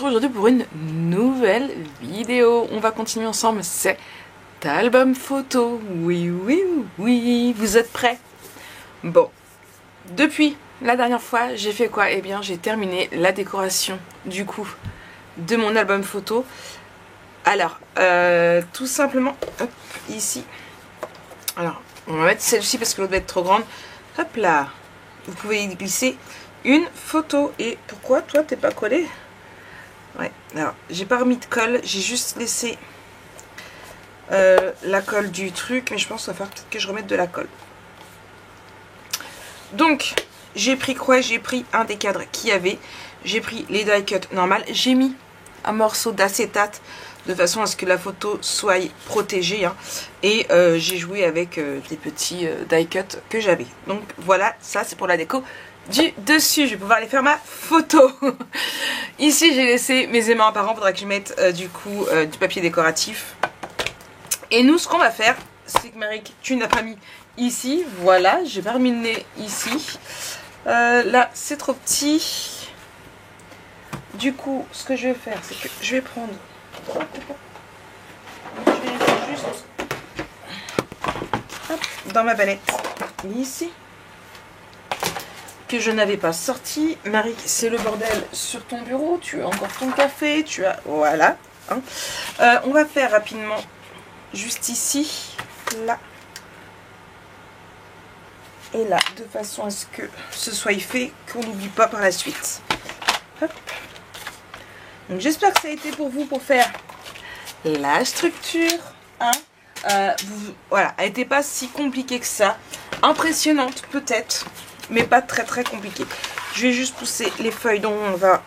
retrouve aujourd'hui pour une nouvelle vidéo. On va continuer ensemble cet album photo. Oui, oui, oui, vous êtes prêts? Bon, depuis la dernière fois, j'ai fait quoi? Eh bien, j'ai terminé la décoration, du coup, de mon album photo. Alors, tout simplement, hop, ici. Alors, on va mettre celle-ci parce que l'autre va être trop grande. Hop là, vous pouvez y glisser une photo. Et pourquoi toi t'es pas collé? Ouais, alors j'ai pas remis de colle, j'ai juste laissé la colle du truc, mais je pense qu'il va falloir peut-être que je remette de la colle. Donc j'ai pris quoi? J'ai pris un des cadres qu'il y avait, j'ai pris les die cut normales, j'ai mis un morceau d'acétate de façon à ce que la photo soit protégée, hein. Et j'ai joué avec des petits die cut que j'avais. Donc voilà, ça c'est pour la déco du dessus. Je vais pouvoir aller faire ma photo. Ici j'ai laissé mes aimants apparents, faudra que je mette du coup du papier décoratif. Et nous ce qu'on va faire, c'est que Marie, tu n'as pas mis ici, voilà, j'ai pas remis le nez ici. Là c'est trop petit. Du coup ce que je vais faire, c'est que je vais prendre, je vais les faire juste hop, dans ma palette ici, que je n'avais pas sorti. Marie, c'est le bordel sur ton bureau, tu as encore ton café, tu as... Voilà. Hein. On va faire rapidement, juste ici, là, et là, de façon à ce que ce soit fait, qu'on n'oublie pas par la suite. Hop. Donc j'espère que ça a été pour vous pour faire la structure. Hein. Voilà, elle n'était pas si compliquée que ça. Impressionnante peut-être, mais pas très très compliqué. Je vais juste pousser les feuilles dont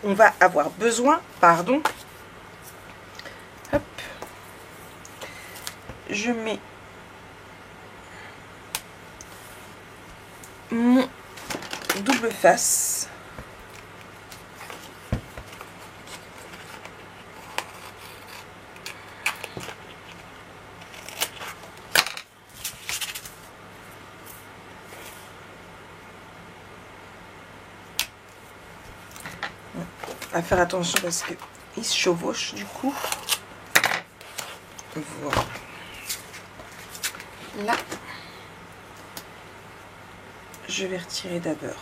on va avoir besoin. Pardon. Hop. Je mets mon double face. À faire attention parce que il se chevauche du coup. Voilà. Là, je vais retirer d'abord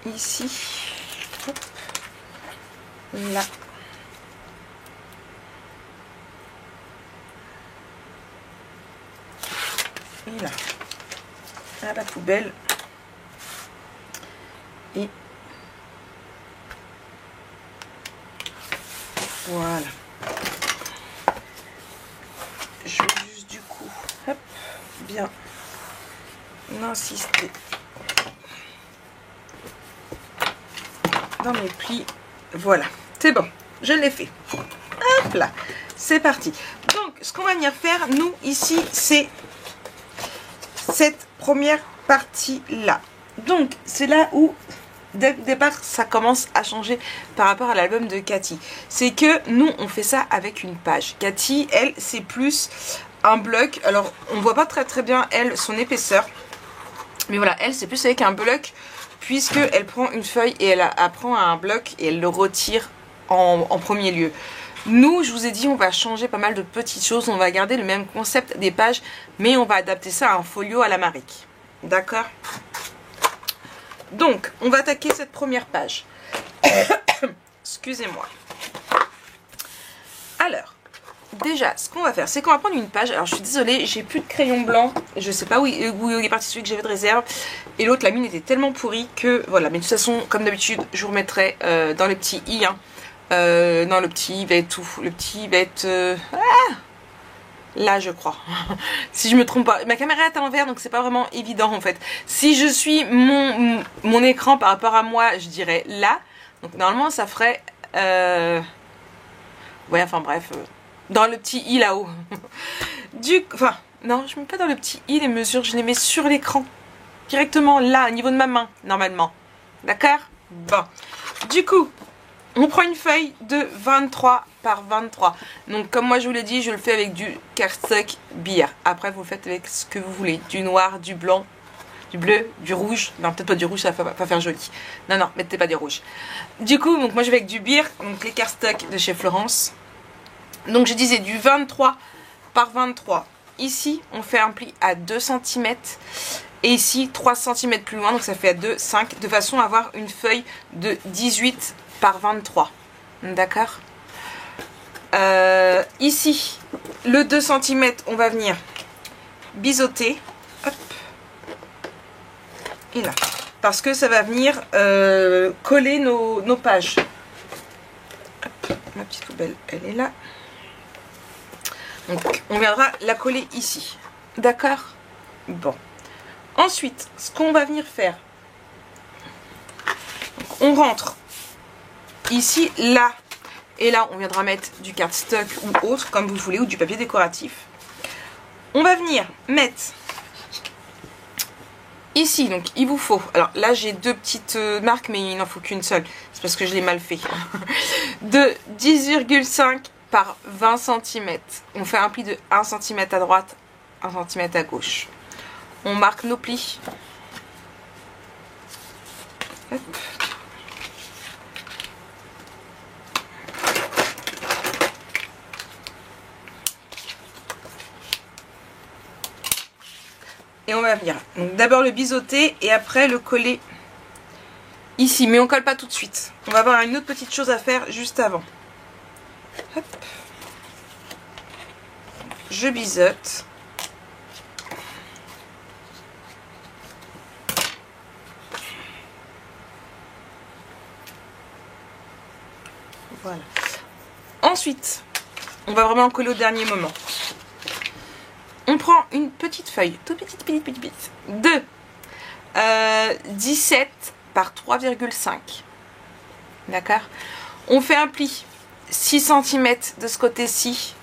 ici. Hop. Là. Et là. À la poubelle. Et voilà. Je vais juste du coup, hop, bien insister dans mes plis. Voilà, c'est bon, je l'ai fait. Hop là, c'est parti. Donc, ce qu'on va venir faire, nous, ici, c'est cette première partie-là. Donc, c'est là où... Dès le départ, ça commence à changer par rapport à l'album de Cathy. C'est que nous, on fait ça avec une page. Cathy, elle, c'est plus un bloc. Alors, on voit pas très bien, elle, son épaisseur. Mais voilà, elle, c'est plus avec un bloc, puisqu'elle prend une feuille et elle prend un bloc et elle le retire en premier lieu. Nous, je vous ai dit, on va changer pas mal de petites choses. On va garder le même concept des pages, mais on va adapter ça à un folio à la Maric. D'accord ? Donc, on va attaquer cette première page. Excusez-moi. Alors, déjà, ce qu'on va faire, c'est qu'on va prendre une page. Alors, je suis désolée, j'ai plus de crayon blanc. Je sais pas où il est parti celui que j'avais de réserve. Et l'autre, la mine était tellement pourrie que, voilà. Mais de toute façon, comme d'habitude, je vous remettrai dans le petit i. Hein. Non, le petit i va être où? Le petit i va être... là, je crois. Si je me trompe pas. Ma caméra est à l'envers, donc c'est pas vraiment évident en fait. Si je suis mon écran par rapport à moi, je dirais là. Donc normalement, ça ferait... Ouais, enfin bref. Dans le petit i là-haut. Enfin, non, je mets pas dans le petit i les mesures. Je les mets sur l'écran. Directement là, au niveau de ma main, normalement. D'accord? Bon. Du coup... On prend une feuille de 23 par 23. Donc comme moi je vous l'ai dit, je le fais avec du cardstock billard. Après vous le faites avec ce que vous voulez. Du noir, du blanc, du bleu, du rouge. Non, peut-être pas du rouge, ça va pas faire joli. Non, non, mettez pas du rouge. Du coup, donc moi je vais avec du Beer, donc les cardstock de chez Florence. Donc je disais du 23 par 23. Ici, on fait un pli à 2 cm. Et ici, 3 cm plus loin, donc ça fait à 2, 5. De façon à avoir une feuille de 18 par 23. D'accord ? Ici, le 2 cm, on va venir biseauter. Hop. Et là. Parce que ça va venir coller nos pages. Hop. Ma petite poubelle, elle est là. Donc, on viendra la coller ici. D'accord ? Bon. Ensuite, ce qu'on va venir faire, donc, on rentre ici, là, et là, on viendra mettre du cardstock ou autre, comme vous voulez, ou du papier décoratif. On va venir mettre ici, donc il vous faut, alors là j'ai deux petites marques, mais il n'en faut qu'une seule, c'est parce que je l'ai mal fait, de 10,5 par 20 cm. On fait un pli de 1 cm à droite, 1 cm à gauche. On marque nos plis. Hop. Et on va venir d'abord le biseauter et après le coller ici. Mais on colle pas tout de suite. On va avoir une autre petite chose à faire juste avant. Hop. Je biseaute. Voilà. Ensuite, on va vraiment coller au dernier moment. On prend une petite feuille, toute petite, de 17 par 3,5. D'accord ? On fait un pli 6 cm de ce côté-ci,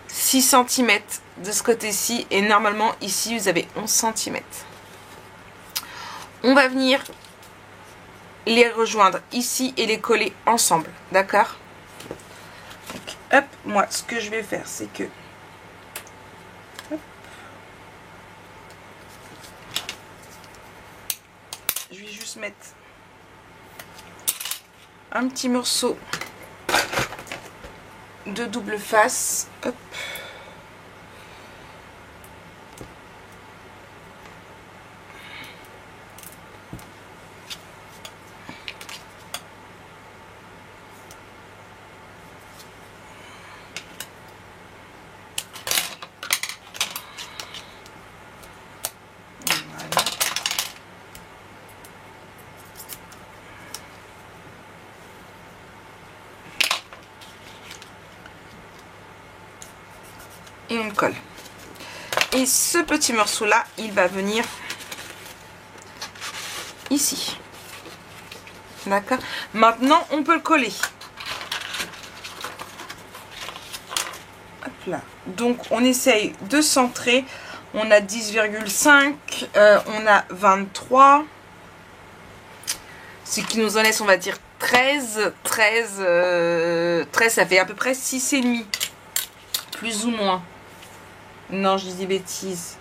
6 cm de ce côté-ci, et normalement ici vous avez 11 cm. On va venir les rejoindre ici et les coller ensemble. D'accord ? Hop, moi ce que je vais faire, c'est que je vais juste mettre un petit morceau de double face. Hop. Et on colle. Et ce petit morceau là, il va venir ici. D'accord. Maintenant, on peut le coller. Hop là. Donc, on essaye de centrer. On a 10,5. On a 23. Ce qui nous en laisse, on va dire 13. 13, ça fait à peu près 6,5. Plus ou moins. Non, je dis des bêtises.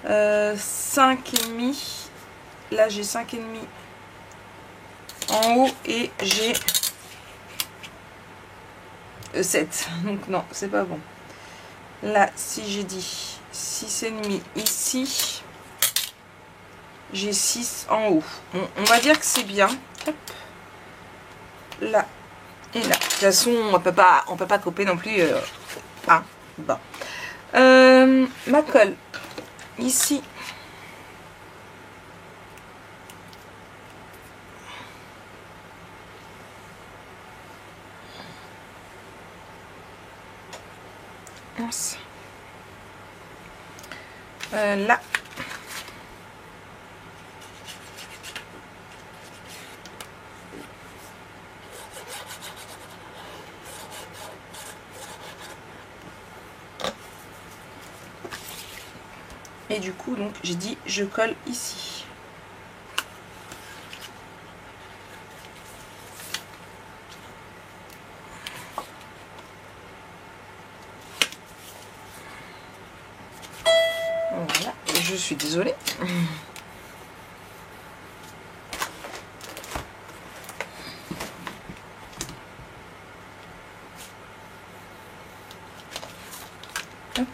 5,5. Là, j'ai 5,5 en haut et j'ai 7. Donc, non, c'est pas bon. Là, si j'ai dit 6,5 ici, j'ai 6 en haut. On va dire que c'est bien. Hop. Là et là. De toute façon, on peut pas couper non plus. Bon. Ma colle ici. Là. Et du coup, donc, j'ai dit, je colle ici. Voilà, Je suis désolée. Hop.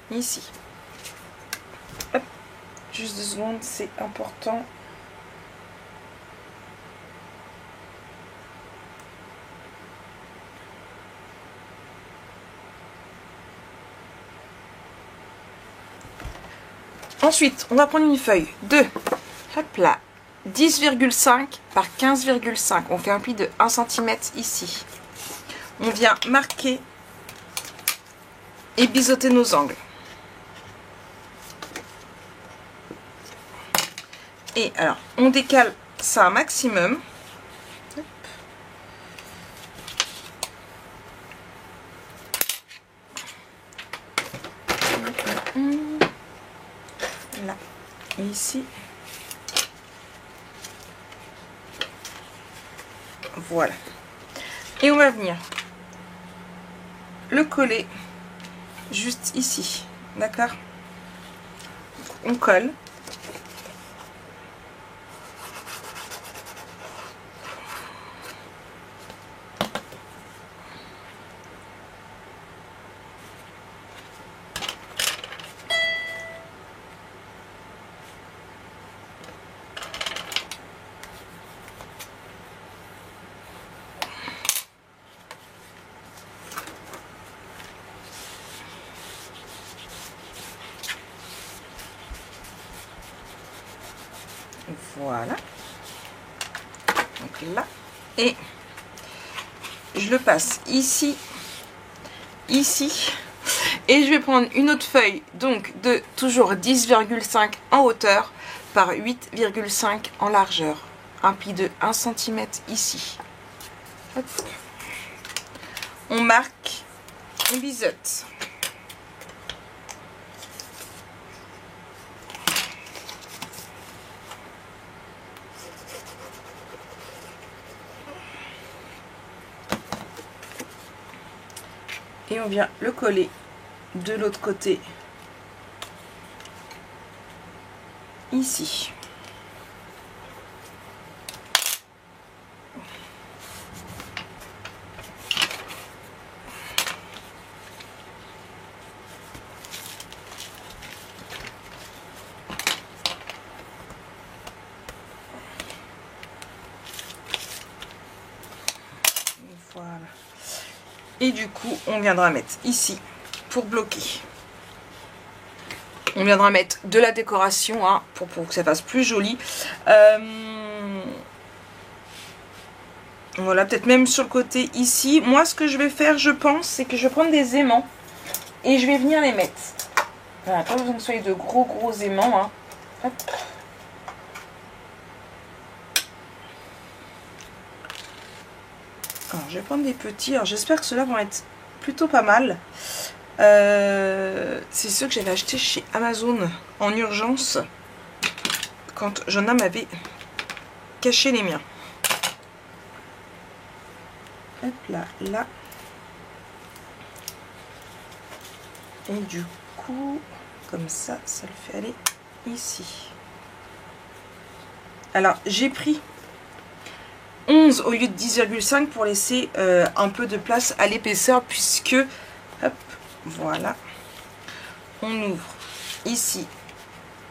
Ici. Hop. Juste 2 secondes, c'est important. Ensuite, on va prendre une feuille de, hop là, 10,5 par 15,5. On fait un pli de 1 cm ici. On vient marquer et biseauter nos angles. Et alors, on décale ça un maximum. Hop. Là, et ici. Voilà. Et on va venir le coller juste ici. D'accord? On colle. Voilà. Donc là. Et je le passe ici. Ici. Et je vais prendre une autre feuille. Donc de toujours 10,5 en hauteur par 8,5 en largeur. Un pli de 1 cm ici. Hop. On marque. On biseaute. Et on vient le coller de l'autre côté, ici. Voilà. Et du coup, on viendra mettre ici pour bloquer. On viendra mettre de la décoration hein, pour que ça fasse plus joli. Voilà, peut-être même sur le côté ici. Moi, ce que je vais faire, je pense, c'est que je vais prendre des aimants et je vais venir les mettre. Voilà, pas besoin que ce soit de gros aimants. Hein. Hop. Alors, je vais prendre des petits. Alors, j'espère que ceux-là vont être plutôt pas mal. C'est ceux que j'avais achetés chez Amazon en urgence quand Joanna m'avait caché les miens. Hop là, là. Et du coup, comme ça, ça le fait aller ici. Alors, j'ai pris 11 au lieu de 10,5 pour laisser un peu de place à l'épaisseur puisque, hop, voilà, on ouvre ici,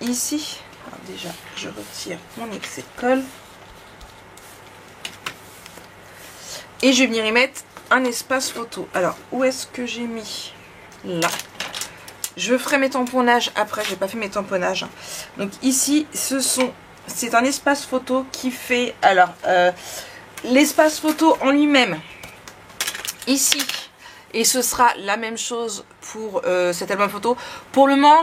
ici. Alors déjà, je retire mon excès de colle. Et je vais venir y mettre un espace photo. Alors, où est-ce que j'ai mis? Là. Je ferai mes tamponnages après, j'ai pas fait mes tamponnages. Donc ici, c'est un espace photo qui fait, alors, l'espace photo en lui-même, ici, et ce sera la même chose pour cet album photo. Pour le moment,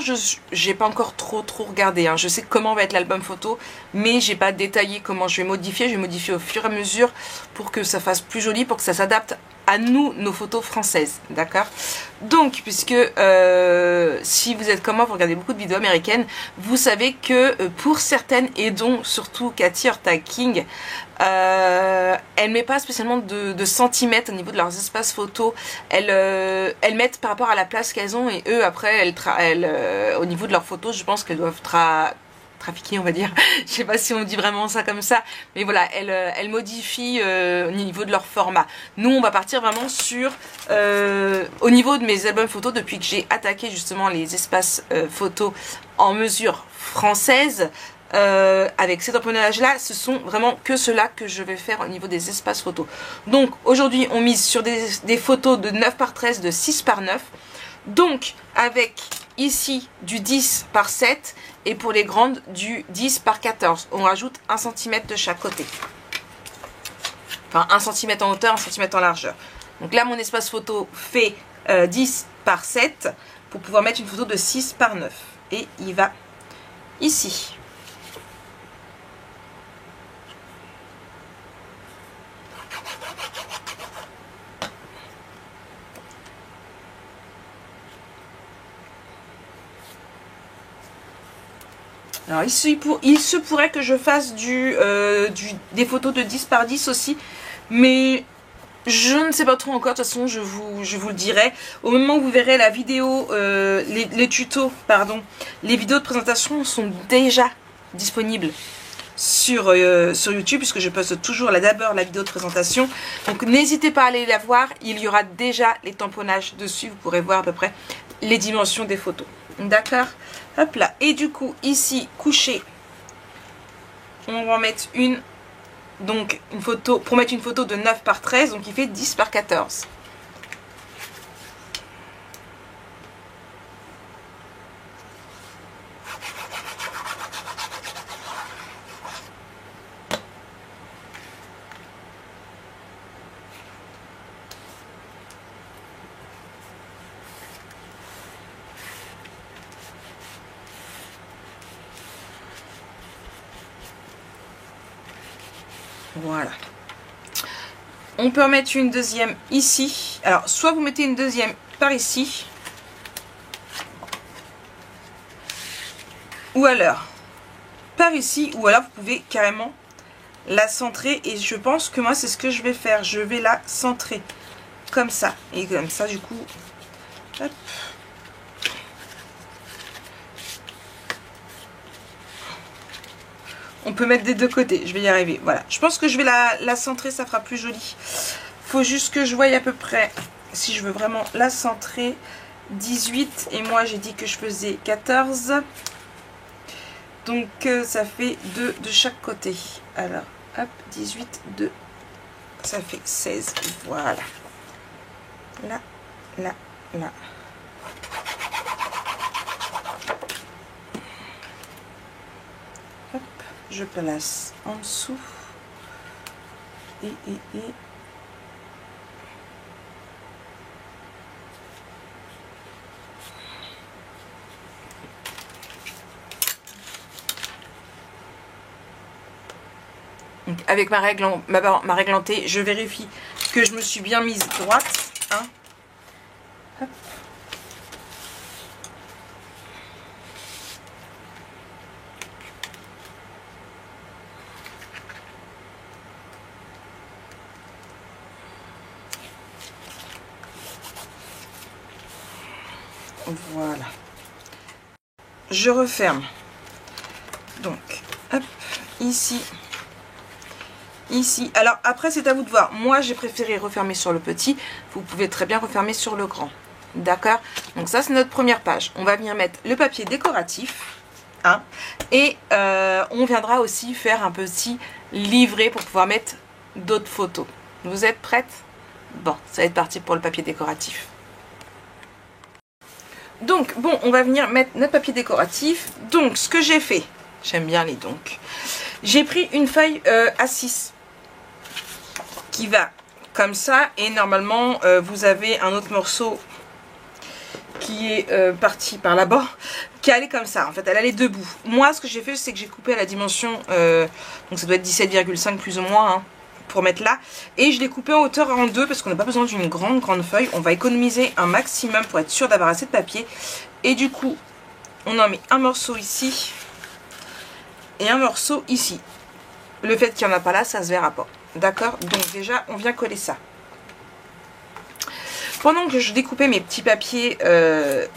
j'ai pas encore trop regardé, hein. Je sais comment va être l'album photo, mais j'ai pas détaillé comment je vais modifier. Je vais modifier au fur et à mesure pour que ça fasse plus joli, pour que ça s'adapte à nous nos photos françaises, d'accord? Donc, puisque si vous êtes comme moi, vous regardez beaucoup de vidéos américaines, vous savez que pour certaines, et dont surtout Cathy Ortega-King, elles ne mettent pas spécialement de centimètres au niveau de leurs espaces photos. Elles mettent par rapport à la place qu'elles ont, et eux après, au niveau de leurs photos, je pense qu'elles doivent trafiquer, on va dire. Je sais pas si on dit vraiment ça comme ça, mais voilà, elles modifient au niveau de leur format. Nous, on va partir vraiment sur au niveau de mes albums photos, depuis que j'ai attaqué justement les espaces photos en mesure française. Avec cet empennage là, ce sont vraiment que cela que je vais faire au niveau des espaces photos. Donc aujourd'hui on mise sur des photos de 9 par 13, de 6 par 9, donc avec ici du 10 par 7 et pour les grandes du 10 par 14. On rajoute 1 cm de chaque côté, enfin 1 cm en hauteur, 1 cm en largeur. Donc là mon espace photo fait 10 par 7 pour pouvoir mettre une photo de 6 par 9, et il va ici. Alors il se pourrait que je fasse des photos de 10 par 10 aussi, mais je ne sais pas trop encore. De toute façon je vous le dirai au moment où vous verrez la vidéo, les tutos, pardon, les vidéos de présentation sont déjà disponibles sur YouTube, puisque je poste toujours d'abord la vidéo de présentation. Donc n'hésitez pas à aller la voir, il y aura déjà les tamponnages dessus, vous pourrez voir à peu près les dimensions des photos. D'accord? Hop là. Et du coup, ici, couché, on va en mettre une photo, pour mettre une photo de 9 par 13, donc il fait 10 par 14. Voilà. On peut en mettre une deuxième ici. Alors, soit vous mettez une deuxième par ici, ou alors par ici, ou alors vous pouvez carrément la centrer. Et je pense que moi, c'est ce que je vais faire. Je vais la centrer comme ça. Et comme ça, du coup, hop. On peut mettre des deux côtés, je vais y arriver. Voilà, je pense que je vais la centrer, ça fera plus joli. Faut juste que je voie à peu près, si je veux vraiment la centrer, 18. Et moi, j'ai dit que je faisais 14. Donc, ça fait 2 de chaque côté. Alors, hop, 18, 2. Ça fait 16. Voilà. Là, là, là. Je place en dessous et donc avec ma règle en T, je vérifie que je me suis bien mise droite, hein. Hop. Voilà. Je referme. Donc, hop, ici. Ici. Alors, après, c'est à vous de voir. Moi, j'ai préféré refermer sur le petit. Vous pouvez très bien refermer sur le grand. D'accord? Donc, ça, c'est notre première page. On va venir mettre le papier décoratif. Hein, et on viendra aussi faire un petit livret pour pouvoir mettre d'autres photos. Vous êtes prêtes? Bon, ça va être parti pour le papier décoratif. Donc, bon, on va venir mettre notre papier décoratif. Donc, ce que j'ai fait, j'aime bien les donc. J'ai pris une feuille A6 qui va comme ça. Et normalement, vous avez un autre morceau qui est parti par là-bas, qui allait comme ça. En fait, elle allait debout. Moi, ce que j'ai fait, c'est que j'ai coupé à la dimension, donc ça doit être 17,5 plus ou moins, hein, pour mettre là. Et je l'ai coupé en hauteur en deux parce qu'on n'a pas besoin d'une grande feuille. On va économiser un maximum pour être sûr d'avoir assez de papier. Et du coup, on en met un morceau ici et un morceau ici. Le fait qu'il n'y en a pas là, ça se verra pas. D'accord? Donc déjà, on vient coller ça. Pendant que je découpais mes petits papiers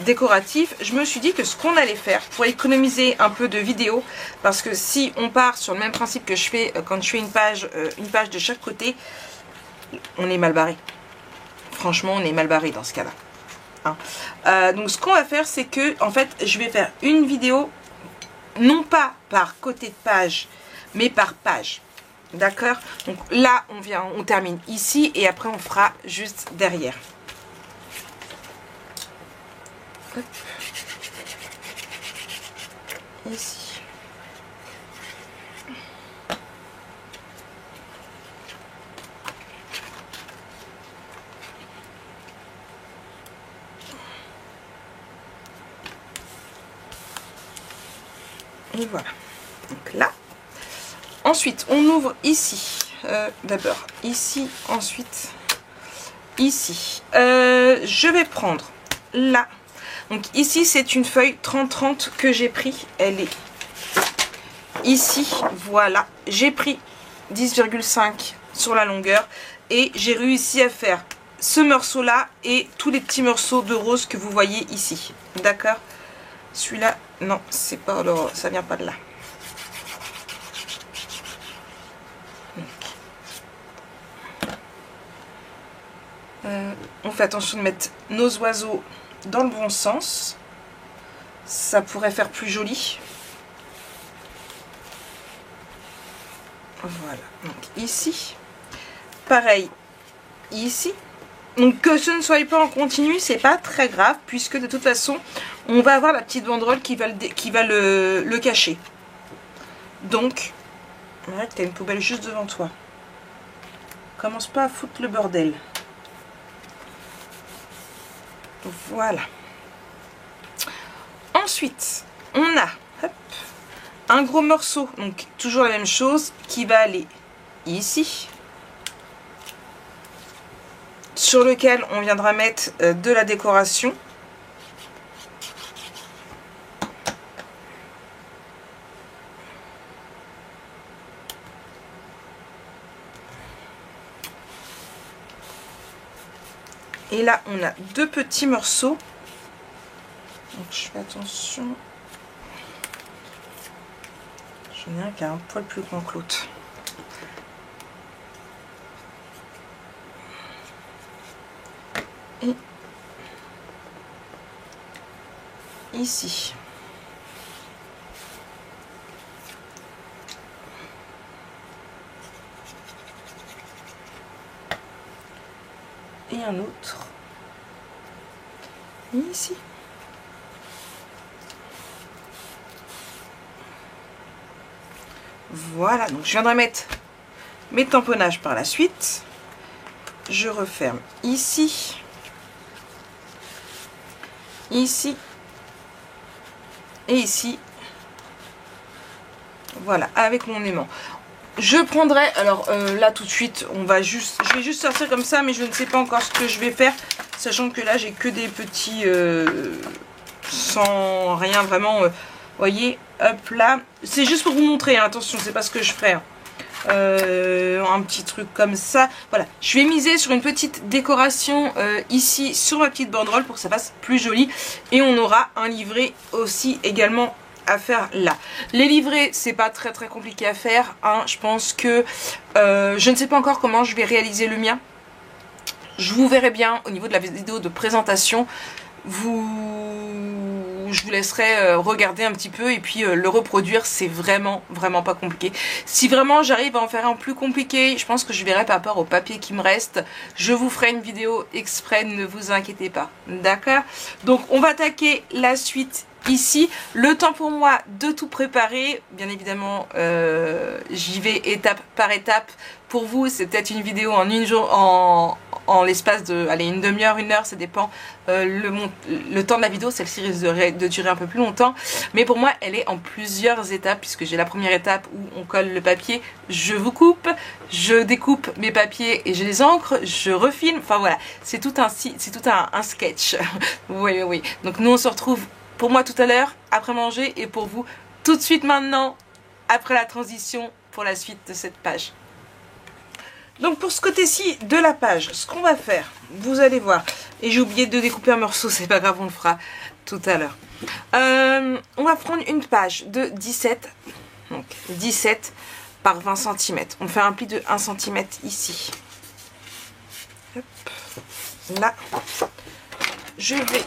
décoratifs, je me suis dit que ce qu'on allait faire pour économiser un peu de vidéo, parce que si on part sur le même principe que je fais quand je fais une page de chaque côté, on est mal barré. Franchement, on est mal barré dans ce cas-là. Hein. Donc ce qu'on va faire, c'est que en fait, je vais faire une vidéo, non pas par côté de page, mais par page. D'accord? Donc là, on termine ici et après on fera juste derrière. Hop. Ici. Et voilà. Donc là. Ensuite, on ouvre ici. D'abord ici, ensuite ici. Je vais prendre là. Donc ici, c'est une feuille 30-30 que j'ai pris. Elle est ici. Voilà. J'ai pris 10,5 sur la longueur. Et j'ai réussi à faire ce morceau-là et tous les petits morceaux de rose que vous voyez ici. D'accord? Celui-là, non, c'est pas le rose. Ça vient pas de là. On fait attention de mettre nos oiseaux dans le bon sens. Ça pourrait faire plus joli. Voilà. Donc ici. Pareil ici. Donc que ce ne soit pas en continu, c'est pas très grave. Puisque de toute façon, on va avoir la petite banderole qui va le cacher. Donc, ouais, tu as une poubelle juste devant toi. Commence pas à foutre le bordel. Voilà. Ensuite, on a hop, un gros morceau, donc toujours la même chose, qui va aller ici, sur lequel on viendra mettre de la décoration. Et là, on a deux petits morceaux. Donc, je fais attention. J'en ai un qui a un poil plus grand que l'autre. Et ici. Et un autre ici. Voilà, donc je viendrai mettre mes tamponnages par la suite. Je referme ici, ici et ici. Voilà, avec mon aimant. Je prendrai, alors là tout de suite, je vais juste sortir comme ça, mais je ne sais pas encore ce que je vais faire, sachant que là j'ai que des petits, sans rien vraiment, voyez, hop là, c'est juste pour vous montrer, hein, attention, c'est pas ce que je ferai, hein. Un petit truc comme ça, voilà, je vais miser sur une petite décoration ici, sur ma petite banderole, pour que ça fasse plus joli, et on aura un livret aussi également à faire là. Les livrets, c'est pas très compliqué à faire, hein. Je pense que je ne sais pas encore comment je vais réaliser le mien. Je vous verrai bien au niveau de la vidéo de présentation. Je vous laisserai regarder un petit peu et puis le reproduire. C'est vraiment pas compliqué. Si vraiment j'arrive à en faire un plus compliqué, je pense que je verrai par rapport au papier qui me reste. Je vous ferai une vidéo exprès, ne vous inquiétez pas. D'accord? Donc on va attaquer la suite ici. Le temps pour moi de tout préparer. Bien évidemment, j'y vais étape par étape. Pour vous, c'est peut-être une vidéo en en l'espace de, allez, une demi-heure, une heure, ça dépend le temps de la vidéo. Celle-ci risque de durer un peu plus longtemps. Mais pour moi, elle est en plusieurs étapes, puisque j'ai la première étape où on colle le papier, je vous coupe, je découpe mes papiers et je les encre, je refilme. Enfin voilà, c'est tout un sketch. Oui, oui. Donc nous, on se retrouve pour moi tout à l'heure, après manger, et pour vous, tout de suite maintenant, après la transition, pour la suite de cette page. Donc pour ce côté-ci de la page, ce qu'on va faire, vous allez voir, et j'ai oublié de découper un morceau, c'est pas grave, on le fera tout à l'heure. On va prendre une page de 17, donc 17 par 20 cm. On fait un pli de 1 cm ici. Hop, là, je vais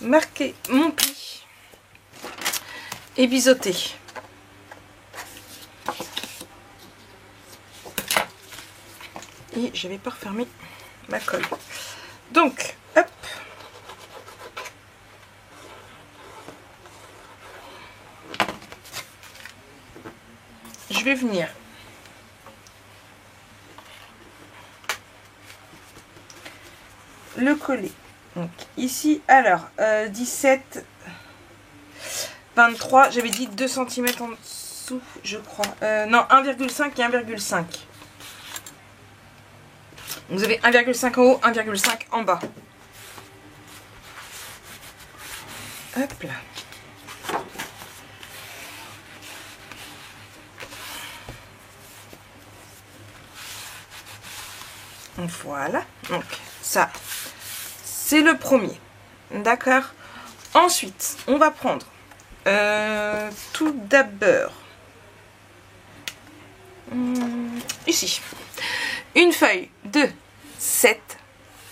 marquer mon pli et biseauter. Et je n'avais pas refermé ma colle. Donc, hop. Je vais venir le coller. Donc ici, alors, 17, 23, j'avais dit 2 cm en dessous, je crois. Non, 1,5 et 1,5. Vous avez 1,5 en haut, 1,5 en bas. Hop là. Voilà. Donc ça, c'est le premier. D'accord. Ensuite, on va prendre tout d'abord ici une feuille de 7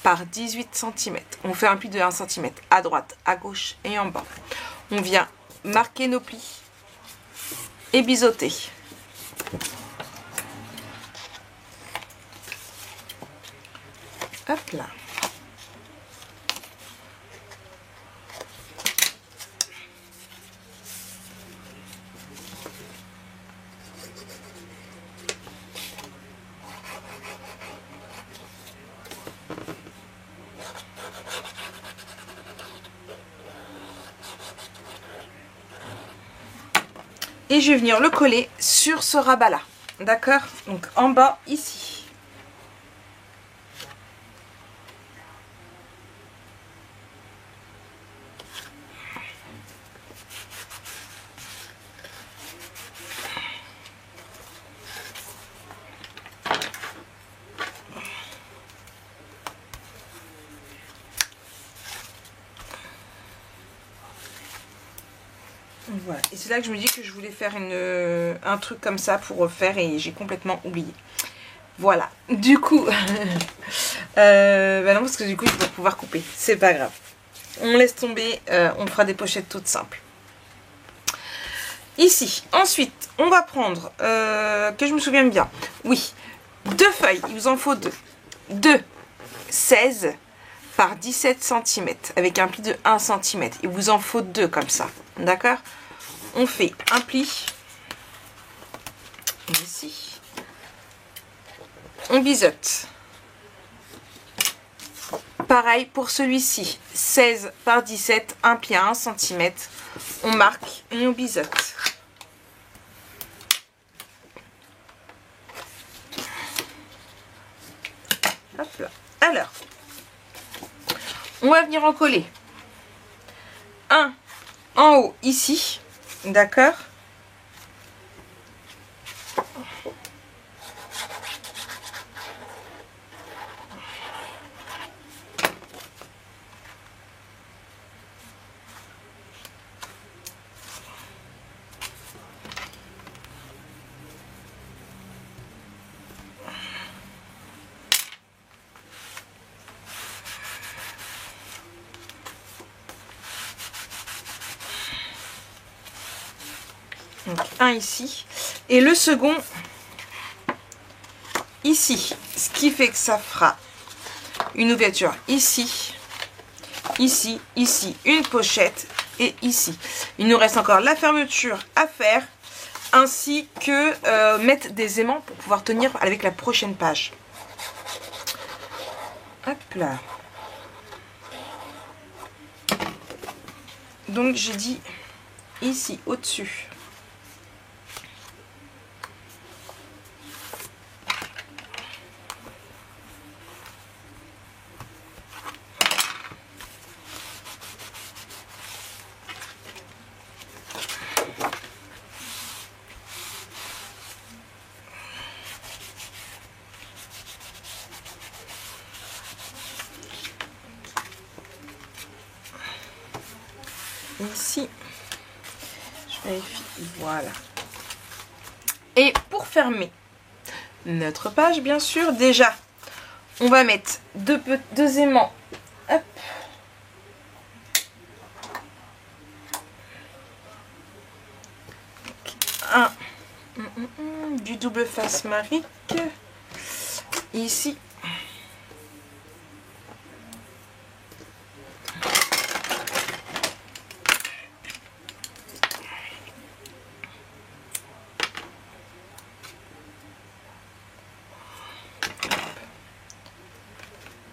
par 18 cm. On fait un pli de 1 cm à droite, à gauche et en bas. On vient marquer nos plis et biseauter. Hop là. Et je vais venir le coller sur ce rabat là, d'accord? Donc en bas ici. Voilà, et c'est là que je me dis que je voulais faire un truc comme ça pour refaire et j'ai complètement oublié. Voilà, du coup, bah non, parce que du coup je vais pouvoir couper, c'est pas grave. On laisse tomber, on fera des pochettes toutes simples. Ici, ensuite, on va prendre, que je me souvienne bien, oui, 2 feuilles, il vous en faut 2. 2, 16 par 17 cm, avec un pli de 1 cm. Il vous en faut 2 comme ça, d'accord? On fait un pli, ici, on biseaute. Pareil pour celui-ci, 16 par 17, un pli à 1 cm, on marque et on biseaute. Hop là. Alors, on va venir en coller un en haut ici, d'accord? Donc un ici et le second ici, ce qui fait que ça fera une ouverture ici, ici, ici, une pochette et ici. Il nous reste encore la fermeture à faire ainsi que mettre des aimants pour pouvoir tenir avec la prochaine page. Hop là. Donc j'ai dit ici au-dessus. Ici, je vérifie, voilà. Et pour fermer notre page, bien sûr, déjà, on va mettre deux aimants. Hop. Un, du double face marique. Ici.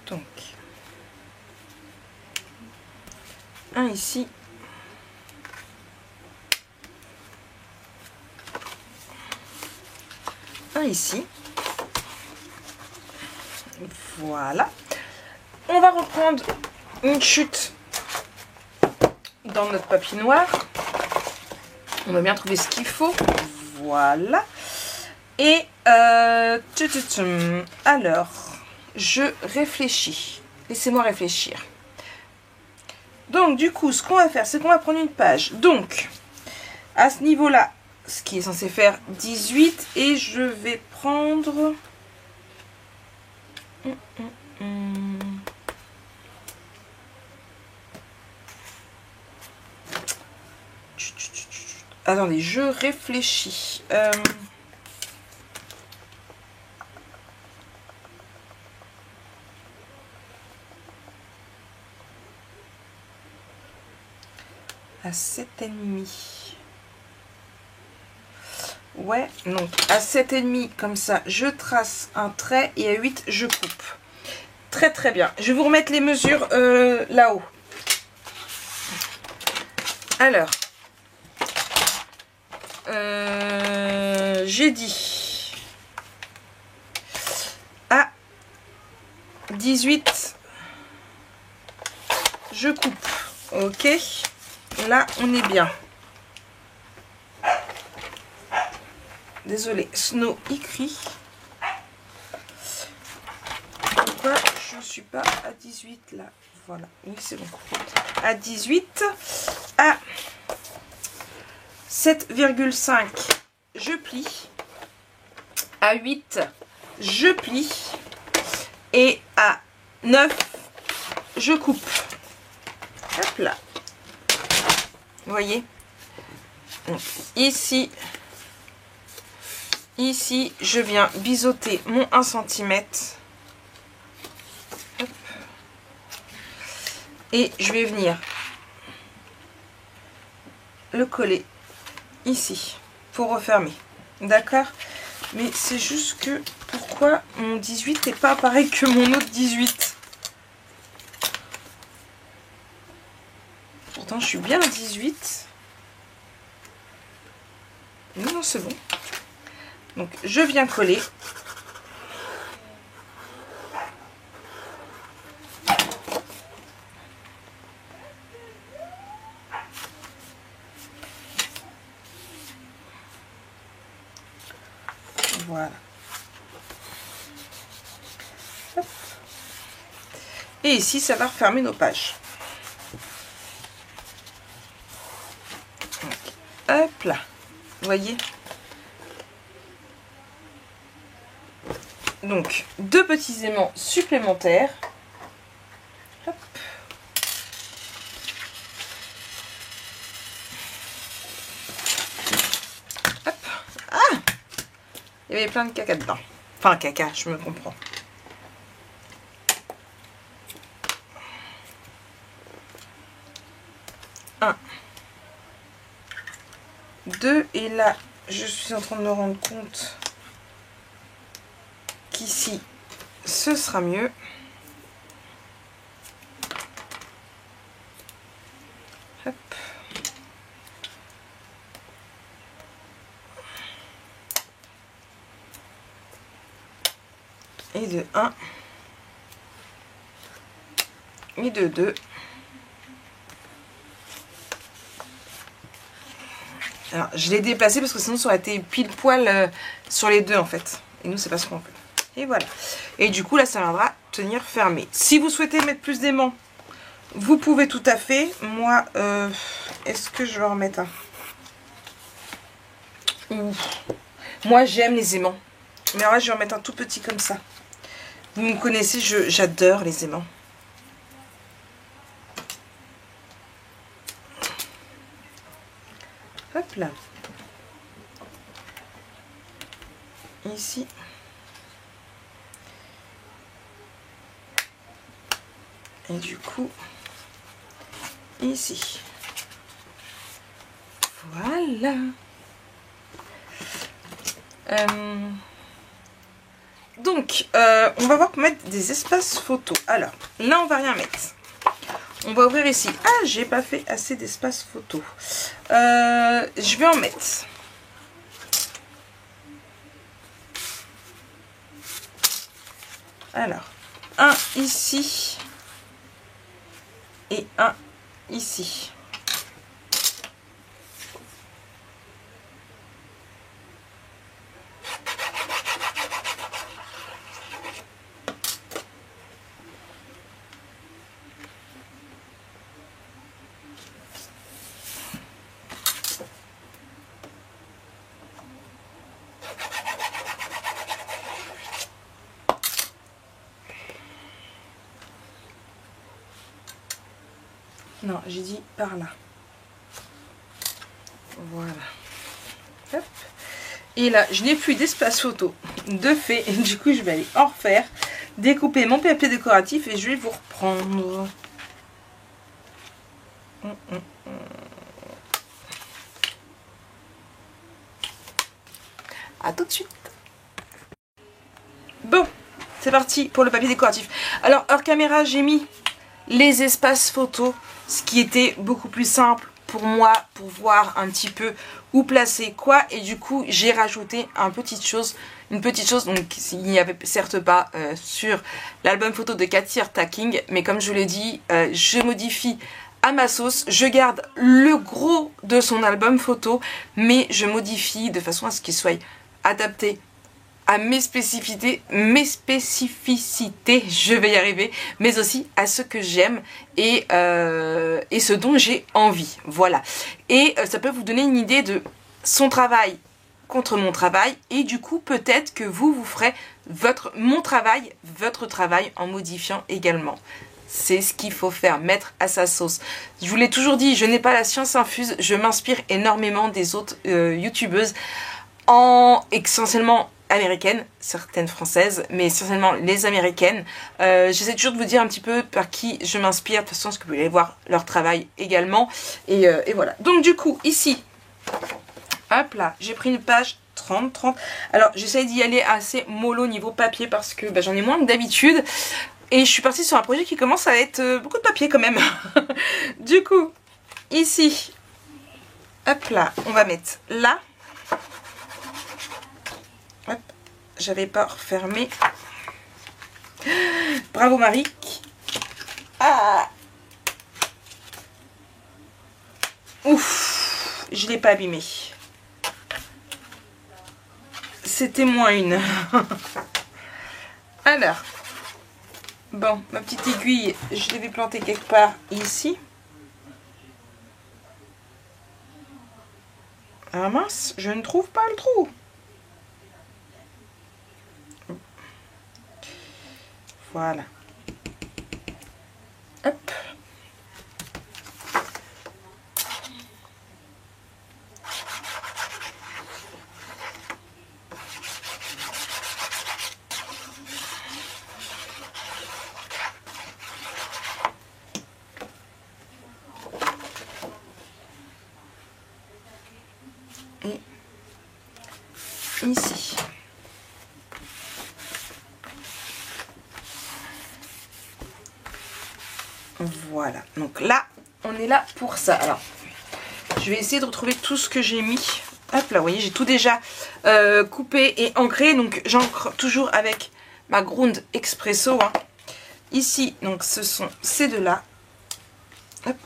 Donc, un ici. Un ici. Voilà. On va reprendre une chute dans notre papier noir. On va bien trouver ce qu'il faut. Voilà. Et alors, je réfléchis. Laissez-moi réfléchir. Donc, du coup, ce qu'on va faire, c'est qu'on va prendre une page. Donc, à ce niveau-là, ce qui est censé faire 18. Et je vais prendre... Attendez, je réfléchis. À 7,5. Ouais, donc à 7,5 comme ça, je trace un trait et à 8, je coupe. Très très bien. Je vais vous remettre les mesures là-haut. Alors, j'ai dit à 18, je coupe. Ok, là on est bien. Désolée, Snow écrit. Pourquoi je ne suis pas à 18 là? Voilà, oui c'est bon. À 18, à 7,5, je plie. À 8, je plie. Et à 9, je coupe. Hop là. Vous voyez? Donc, ici, je viens biseauter mon 1 cm. Hop. Et je vais venir le coller ici pour refermer. D'accord? Mais c'est juste que pourquoi mon 18 n'est pas pareil que mon autre 18? Pourtant je suis bien à 18. Non, c'est bon. Donc je viens coller. Voilà. Hop. Et ici, ça va refermer nos pages. Donc, hop là. Vous voyez? Donc, 2 petits aimants supplémentaires. Hop. Hop. Ah! Il y avait plein de caca dedans. Enfin, caca, je me comprends. Un. 2. Et là, je suis en train de me rendre compte qu'ici, ce sera mieux. Hop. Et de 1. Et de 2. Alors, je l'ai déplacé parce que sinon ça aurait été pile poil sur les deux en fait. Et nous, c'est pas ce qu'on veut. Et voilà. Et du coup, là, ça viendra tenir fermé. Si vous souhaitez mettre plus d'aimants, vous pouvez tout à fait. Moi, est-ce que je vais en remettre un? Moi, j'aime les aimants. Mais alors là, je vais en mettre un tout petit comme ça. Vous me connaissez, j'adore les aimants. Hop là. Ici. Et du coup, ici. Voilà. Donc, on va voir pour mettre des espaces photos. Alors, là, on va rien mettre. On va ouvrir ici. Ah, j'ai pas fait assez d'espace photo. Je vais en mettre. Alors, un ici. Et un ici. Non, j'ai dit par là. Voilà. Hop. Et là, je n'ai plus d'espace photo de fait. Et du coup, je vais aller en refaire. Découper mon papier décoratif et je vais vous reprendre. À tout de suite. Bon, c'est parti pour le papier décoratif. Alors, hors caméra, j'ai mis les espaces photos, ce qui était beaucoup plus simple pour moi, pour voir un petit peu où placer quoi. Et du coup, j'ai rajouté une petite chose, donc il n'y avait certes pas sur l'album photo de Cathy Tacking, mais comme je vous l'ai dit, je modifie à ma sauce. Je garde le gros de son album photo, mais je modifie de façon à ce qu'il soit adapté à mes spécificités, je vais y arriver, mais aussi à ce que j'aime et ce dont j'ai envie. Voilà. Et ça peut vous donner une idée de son travail contre mon travail, et du coup peut-être que vous ferez votre travail en modifiant également. C'est ce qu'il faut faire, mettre à sa sauce. Je vous l'ai toujours dit, je n'ai pas la science infuse, je m'inspire énormément des autres youtubeuses, essentiellement américaines, certaines françaises, mais essentiellement les américaines. J'essaie toujours de vous dire un petit peu par qui je m'inspire, de toute façon, parce que vous pouvez aller voir leur travail également. Et voilà. Donc du coup, ici, hop là, j'ai pris une page 30. Alors, j'essaie d'y aller assez mollo niveau papier parce que j'en ai moins que d'habitude. Et je suis partie sur un projet qui commence à être beaucoup de papier quand même. Du coup, ici, hop là, on va mettre là. Hop, j'avais pas refermé. Bravo Marie. Ah. Ouf, je l'ai pas abîmé. C'était moins une. Alors, bon, ma petite aiguille, je l'avais plantée quelque part ici. Ah mince, je ne trouve pas le trou. Voilà. Hop. Et ici. Voilà, donc là, on est là pour ça. Alors, je vais essayer de retrouver tout ce que j'ai mis. Hop là, vous voyez, j'ai tout déjà coupé et ancré. Donc, j'ancre toujours avec ma Ground Expresso. Hein. Ici, donc, ce sont ces deux-là. Hop.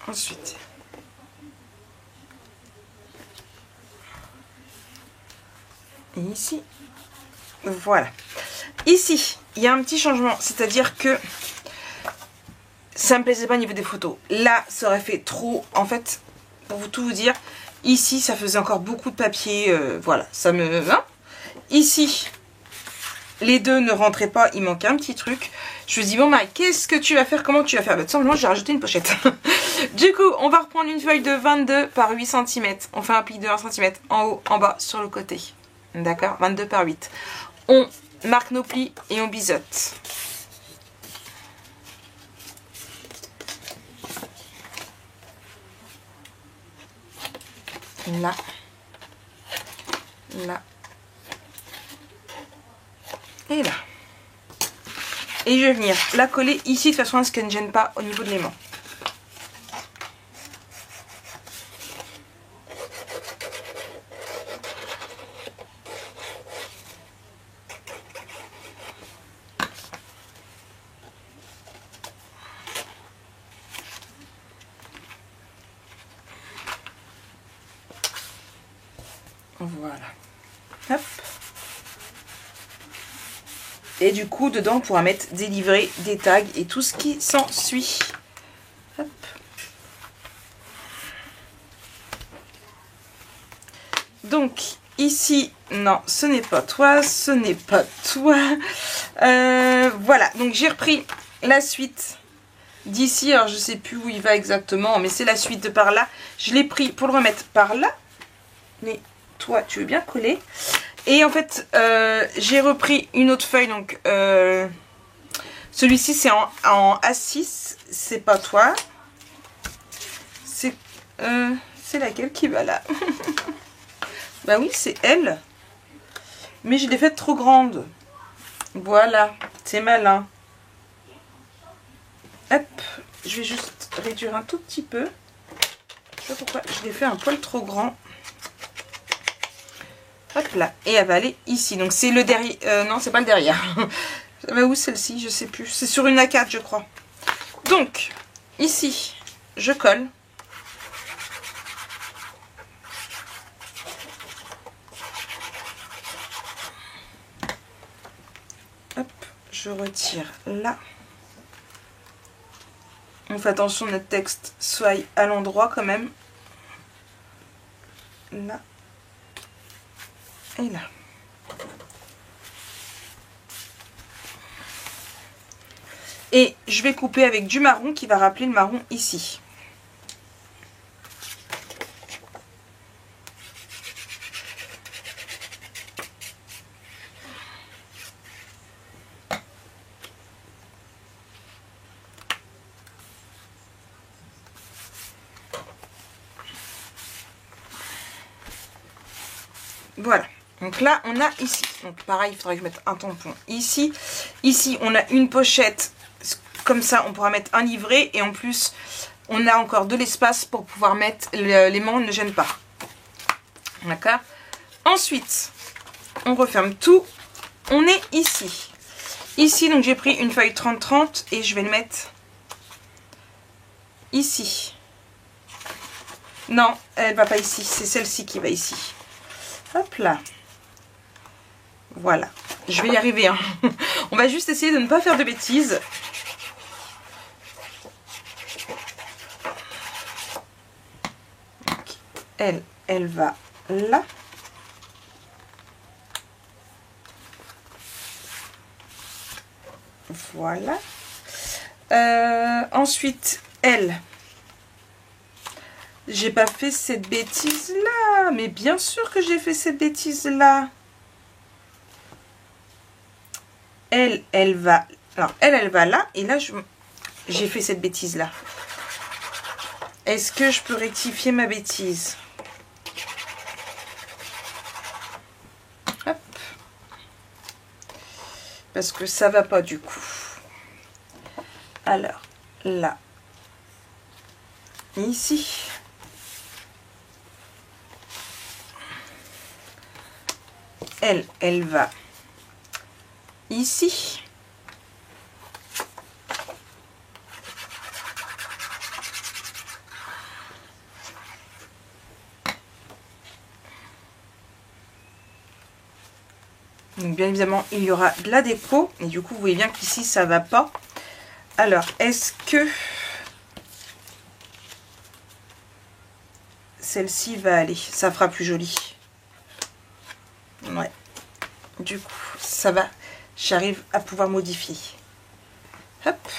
Ensuite, et ici, voilà. Ici, il y a un petit changement, c'est-à-dire que ça me plaisait pas au niveau des photos. Là, ça aurait fait trop, en fait, pour tout vous dire, ici, ça faisait encore beaucoup de papier, voilà, ça me... Hein. Ici, les deux ne rentraient pas, il manquait un petit truc. Je me dis, bon, Marie, qu'est-ce que tu vas faire? Comment tu vas faire? Bah, tout simplement, j'ai rajouté une pochette. Du coup, on va reprendre une feuille de 22 par 8 cm. On fait un pli de 1 cm en haut, en bas, sur le côté. D'accord? 22 par 8. On marque nos plis et on biseaute. Là. Là. Et là. Et je vais venir la coller ici de façon à ce qu'elle ne gêne pas au niveau de l'aimant. Voilà. Hop. Et du coup, dedans, on pourra mettre des livrets, des tags et tout ce qui s'ensuit. Hop. Donc, ici, non, ce n'est pas toi, ce n'est pas toi. Voilà, donc j'ai repris la suite d'ici. Alors, je sais plus où il va exactement, mais c'est la suite de par là. Je l'ai pris pour le remettre par là. Mais toi, tu veux bien coller. Et en fait, j'ai repris une autre feuille. Donc, celui-ci, c'est en A6. C'est pas toi. C'est laquelle qui va là? Bah oui, c'est elle. Mais je l'ai faite trop grande. Voilà, c'est malin. Hop, je vais juste réduire un tout petit peu. Je sais pas pourquoi je l'ai fait un poil trop grand. Hop là, et elle va aller ici. Donc c'est le derrière. Non, c'est pas le derrière. Mais où celle-ci? Je sais plus. C'est sur une A4, je crois. Donc, ici, je colle. Hop, je retire là. On fait attention que notre texte soit à l'endroit quand même. Là. Et là. Et je vais couper avec du marron qui va rappeler le marron ici. Voilà, donc là on a ici, donc pareil il faudrait que je mette un tampon ici. Ici on a une pochette, comme ça on pourra mettre un livret et en plus on a encore de l'espace pour pouvoir mettre l'aimant ne gêne pas. D'accord. Ensuite on referme tout, on est ici. Ici donc j'ai pris une feuille 30-30 et je vais le mettre ici. Non, elle va pas ici, c'est celle-ci qui va ici. Hop là. Voilà. Je vais y arriver. Hein. On va juste essayer de ne pas faire de bêtises. Donc, elle va là. Voilà. Ensuite, elle. J'ai pas fait cette bêtise-là. Mais bien sûr que j'ai fait cette bêtise-là. Elle va... Alors, elle va là. Et là, j'ai fait cette bêtise-là. Est-ce que je peux rectifier ma bêtise? Hop. Parce que ça va pas du coup. Alors, là. Ici. Elle va ici. Donc bien évidemment, il y aura de la déco. Et du coup, vous voyez bien qu'ici, ça va pas. Alors, est-ce que celle-ci va aller? Ça fera plus joli. Ouais. Du coup, ça va. J'arrive à pouvoir modifier. Hop.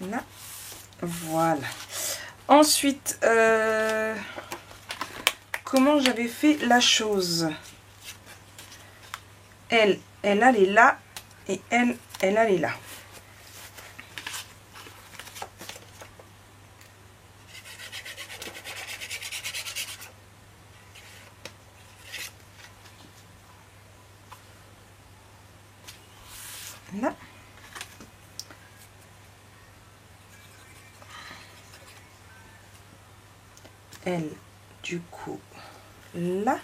Là. Voilà. Ensuite, comment j'avais fait la chose? Elle allait là. Et elle allait là. Là. Elle, du coup, là.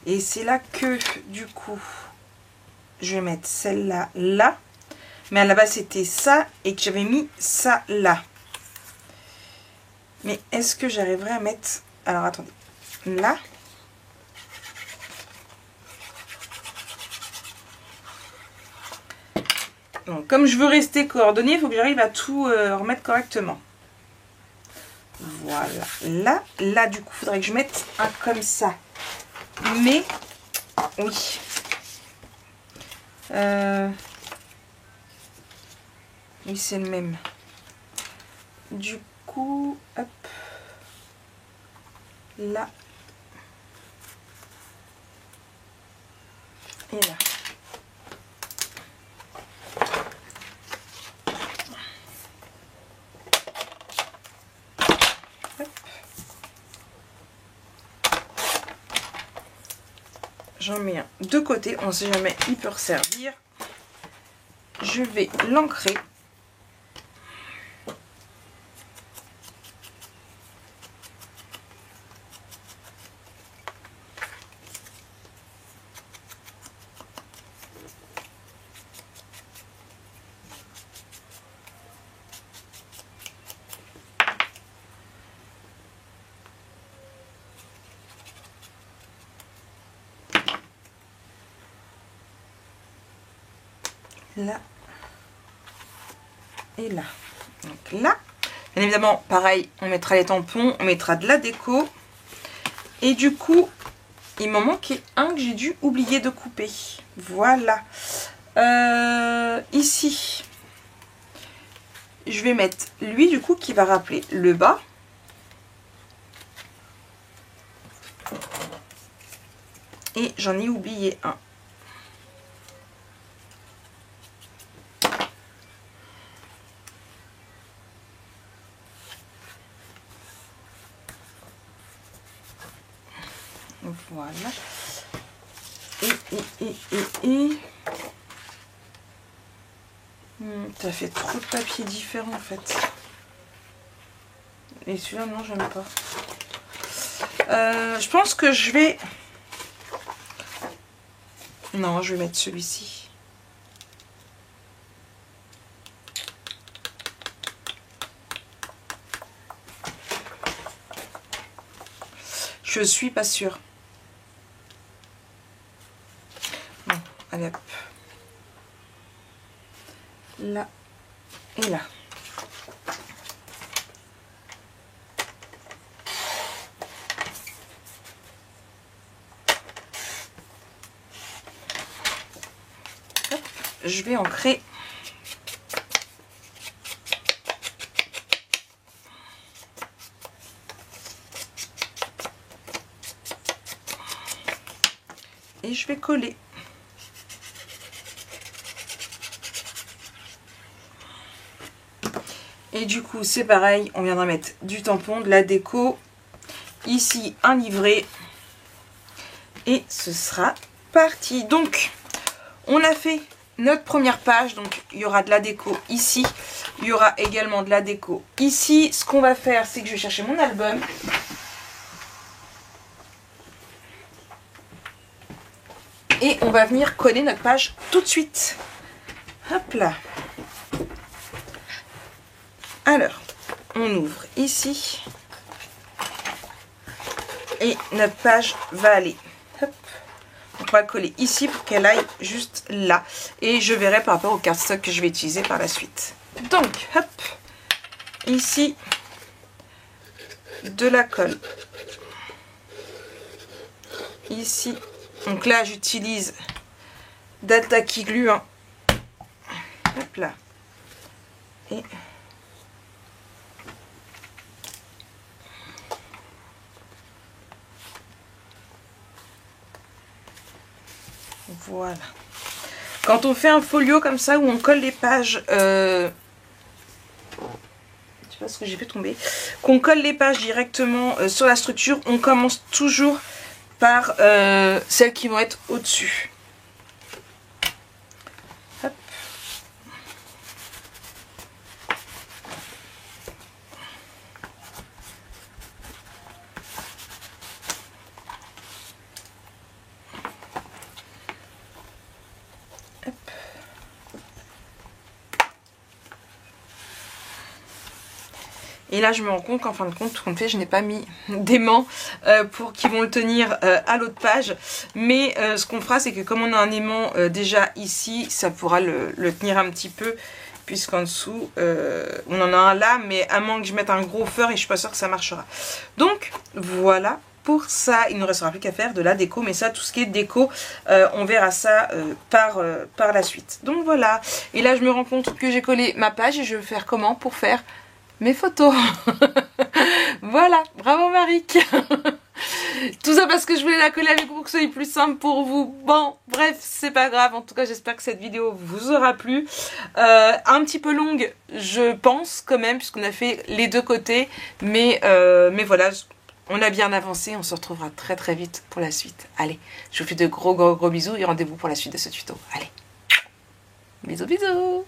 Et c'est là que, du coup, je vais mettre celle-là, là. Mais à la base, c'était ça et que j'avais mis ça, là. Mais est-ce que j'arriverai à mettre... Alors, attendez. Là. Donc, comme je veux rester coordonnée, il faut que j'arrive à tout remettre correctement. Voilà. Là, du coup, il faudrait que je mette un comme ça. Mais, oui. Oui, c'est le même. Du coup, hop. Là. Et là. J'en mets un de côté, on ne sait jamais, il peut resservir. Je vais l'ancrer. Là et là. Donc là, bien évidemment, pareil, on mettra les tampons, on mettra de la déco. Et du coup, il m'en manquait un que j'ai dû oublier de couper. Voilà. Ici, je vais mettre lui, du coup, qui va rappeler le bas. Et j'en ai oublié un. Voilà. Ça fait trop de papier différent en fait. Et celui-là, non, j'aime pas. Je pense que je vais... Non, je vais mettre celui-ci. Je suis pas sûre. Bon, allez hop. Là et là. je vais ancrer. Et je vais coller. Et du coup, c'est pareil, on viendra mettre du tampon, de la déco. Ici, un livret. Et ce sera parti. Donc, on a fait notre première page. Donc, il y aura de la déco ici. Il y aura également de la déco ici. Ce qu'on va faire, c'est que je vais chercher mon album. Et on va venir coller notre page tout de suite. Hop là. Alors, on ouvre ici. Et notre page va aller. Hop. On va coller ici pour qu'elle aille juste là. Et je verrai par rapport au cardstock que je vais utiliser par la suite. Donc, hop. Ici, de la colle. Ici. Donc là, j'utilise d'Altaki Glue. Hein. Hop là. Et voilà. Quand on fait un folio comme ça, où on colle les pages... je sais pas ce que j'ai fait tomber. Qu'on colle les pages directement sur la structure, on commence toujours par celles qui vont être au-dessus. Hop. Hop. Et là, je me rends compte qu'en fin de compte, tout compte fait, je n'ai pas mis d'aimant pour qu'ils vont le tenir à l'autre page. Mais ce qu'on fera, c'est que comme on a un aimant déjà ici, ça pourra le tenir un petit peu. Puisqu'en dessous, on en a un là, mais à moins que je mette un gros feur et je suis pas sûre que ça marchera. Donc, voilà. Pour ça, il ne nous restera plus qu'à faire de la déco. Mais ça, tout ce qui est déco, on verra ça par la suite. Donc, voilà. Et là, je me rends compte que j'ai collé ma page et je vais faire comment pour faire mes photos. Voilà, bravo Maric. Tout ça parce que je voulais la coller avec vous pour que ce soit plus simple pour vous. Bon, bref, c'est pas grave. En tout cas, j'espère que cette vidéo vous aura plu. Un petit peu longue, je pense, quand même, puisqu'on a fait les deux côtés. Mais voilà, on a bien avancé. On se retrouvera très très vite pour la suite. Allez, je vous fais de gros bisous et rendez-vous pour la suite de ce tuto. Allez, bisous bisous.